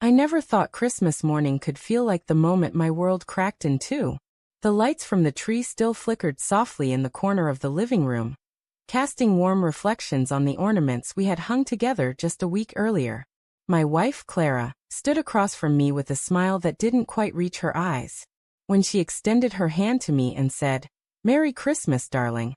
I never thought Christmas morning could feel like the moment my world cracked in two. The lights from the tree still flickered softly in the corner of the living room, casting warm reflections on the ornaments we had hung together just a week earlier. My wife, Clara, stood across from me with a smile that didn't quite reach her eyes. When she extended her hand to me and said, "Merry Christmas, darling,"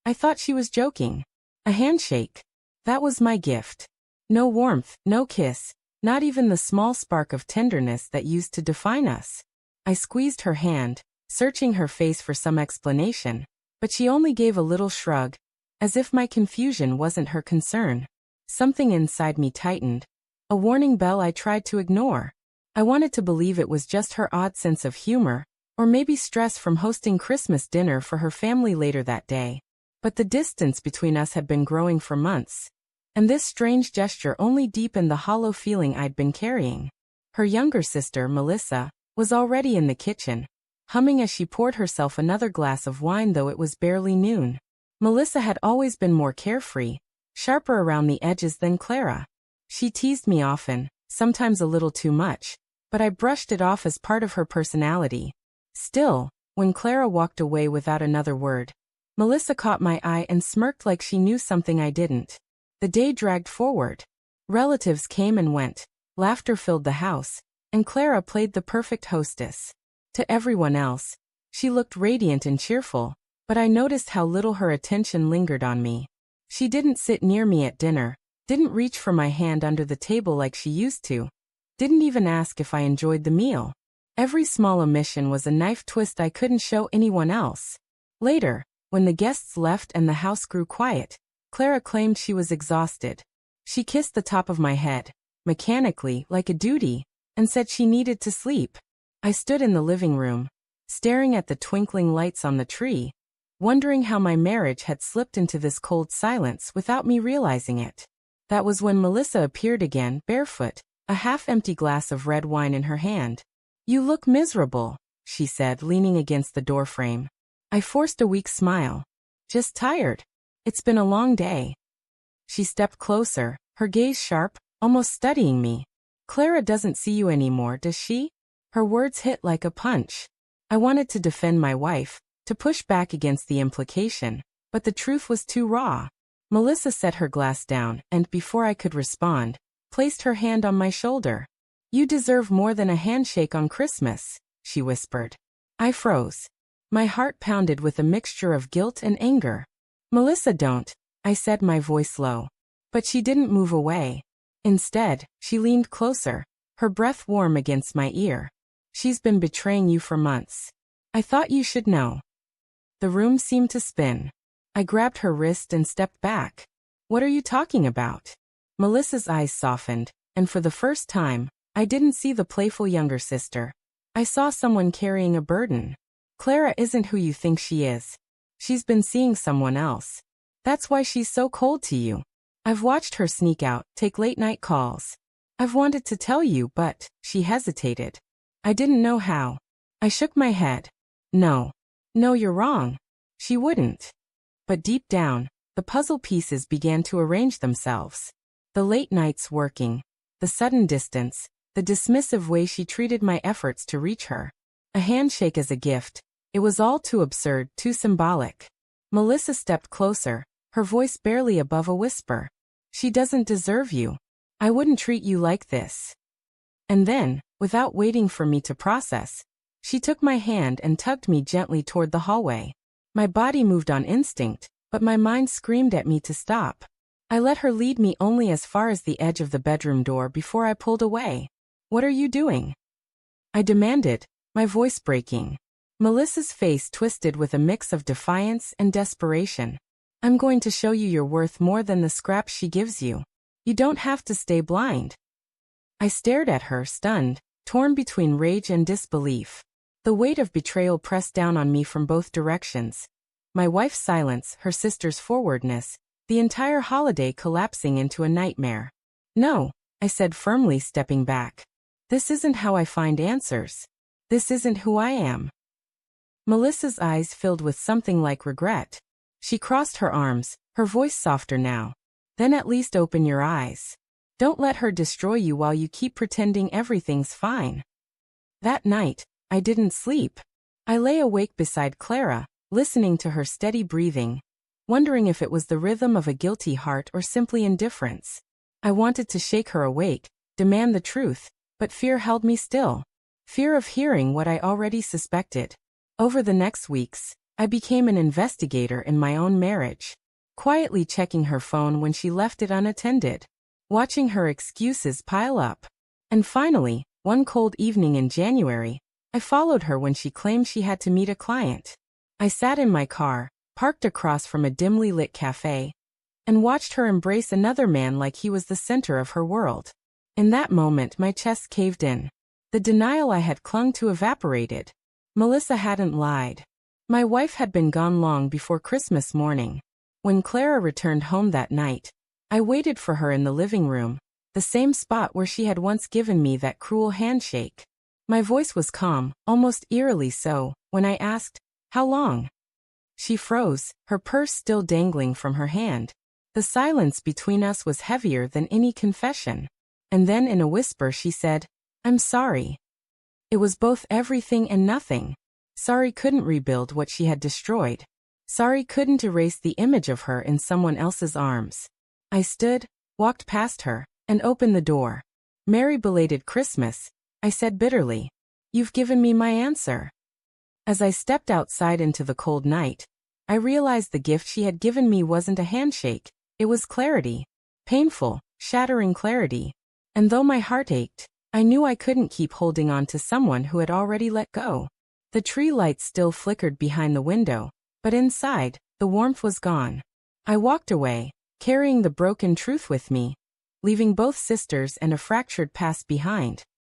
I thought she was joking. A handshake. That was my gift. No warmth, no kiss, not even the small spark of tenderness that used to define us. I squeezed her hand, searching her face for some explanation, but she only gave a little shrug, as if my confusion wasn't her concern. Something inside me tightened. A warning bell I tried to ignore. I wanted to believe it was just her odd sense of humor, or maybe stress from hosting Christmas dinner for her family later that day. But the distance between us had been growing for months, and this strange gesture only deepened the hollow feeling I'd been carrying. Her younger sister, Melissa, was already in the kitchen, humming as she poured herself another glass of wine though it was barely noon. Melissa had always been more carefree, sharper around the edges than Clara. She teased me often, sometimes a little too much, but I brushed it off as part of her personality. Still, when Clara walked away without another word, Melissa caught my eye and smirked like she knew something I didn't. The day dragged forward. Relatives came and went, laughter filled the house, and Clara played the perfect hostess. To everyone else, she looked radiant and cheerful, but I noticed how little her attention lingered on me. She didn't sit near me at dinner, didn't reach for my hand under the table like she used to, didn't even ask if I enjoyed the meal. Every small omission was a knife twist I couldn't show anyone else. Later, when the guests left and the house grew quiet, Clara claimed she was exhausted. She kissed the top of my head, mechanically, like a duty, and said she needed to sleep. I stood in the living room, staring at the twinkling lights on the tree, wondering how my marriage had slipped into this cold silence without me realizing it. That was when Melissa appeared again, barefoot, a half-empty glass of red wine in her hand. "You look miserable," she said, leaning against the doorframe. I forced a weak smile. "Just tired. It's been a long day." She stepped closer, her gaze sharp, almost studying me. "Clara doesn't see you anymore, does she?" Her words hit like a punch. I wanted to defend my wife, to push back against the implication, but the truth was too raw. Melissa set her glass down and, before I could respond, placed her hand on my shoulder. "You deserve more than a handshake on Christmas," she whispered. I froze. My heart pounded with a mixture of guilt and anger. "Melissa, don't," I said, my voice low. But she didn't move away. Instead, she leaned closer, her breath warm against my ear. "She's been betraying you for months. I thought you should know." The room seemed to spin. I grabbed her wrist and stepped back. "What are you talking about?" Melissa's eyes softened, and for the first time, I didn't see the playful younger sister. I saw someone carrying a burden. "Clara isn't who you think she is. She's been seeing someone else. That's why she's so cold to you. I've watched her sneak out, take late-night calls. I've wanted to tell you, but," she hesitated. I didn't know how. I shook my head. No, you're wrong. She wouldn't." But deep down, the puzzle pieces began to arrange themselves. The late nights working, the sudden distance, the dismissive way she treated my efforts to reach her. A handshake as a gift. It was all too absurd, too symbolic. Melissa stepped closer, her voice barely above a whisper. "She doesn't deserve you. I wouldn't treat you like this." And then, without waiting for me to process, she took my hand and tugged me gently toward the hallway. My body moved on instinct, but my mind screamed at me to stop. I let her lead me only as far as the edge of the bedroom door before I pulled away. "What are you doing?" I demanded, my voice breaking. Melissa's face twisted with a mix of defiance and desperation. "I'm going to show you you're worth more than the scraps she gives you. You don't have to stay blind." I stared at her, stunned, torn between rage and disbelief. The weight of betrayal pressed down on me from both directions. My wife's silence, her sister's forwardness, the entire holiday collapsing into a nightmare. "No," I said firmly, stepping back. "This isn't how I find answers. This isn't who I am." Melissa's eyes filled with something like regret. She crossed her arms, her voice softer now. "Then at least open your eyes. Don't let her destroy you while you keep pretending everything's fine. That night, I didn't sleep. I lay awake beside Clara, listening to her steady breathing, wondering if it was the rhythm of a guilty heart or simply indifference. I wanted to shake her awake, demand the truth, but fear held me still. Fear of hearing what I already suspected. Over the next weeks, I became an investigator in my own marriage, quietly checking her phone when she left it unattended, watching her excuses pile up. And finally, one cold evening in January, I followed her when she claimed she had to meet a client. I sat in my car, parked across from a dimly lit cafe, and watched her embrace another man like he was the center of her world. In that moment, my chest caved in. The denial I had clung to evaporated. Melissa hadn't lied. My wife had been gone long before Christmas morning. When Clara returned home that night, I waited for her in the living room, the same spot where she had once given me that cruel handshake. My voice was calm, almost eerily so, when I asked, "How long?" She froze, her purse still dangling from her hand. The silence between us was heavier than any confession. And then in a whisper she said, "I'm sorry." It was both everything and nothing. Sorry couldn't rebuild what she had destroyed. Sorry couldn't erase the image of her in someone else's arms. I stood, walked past her, and opened the door. "Merry belated Christmas," I said bitterly. "You've given me my answer." As I stepped outside into the cold night, I realized the gift she had given me wasn't a handshake, it was clarity. Painful, shattering clarity. And though my heart ached, I knew I couldn't keep holding on to someone who had already let go. The tree lights still flickered behind the window, but inside, the warmth was gone. I walked away, carrying the broken truth with me, leaving both sisters and a fractured past behind.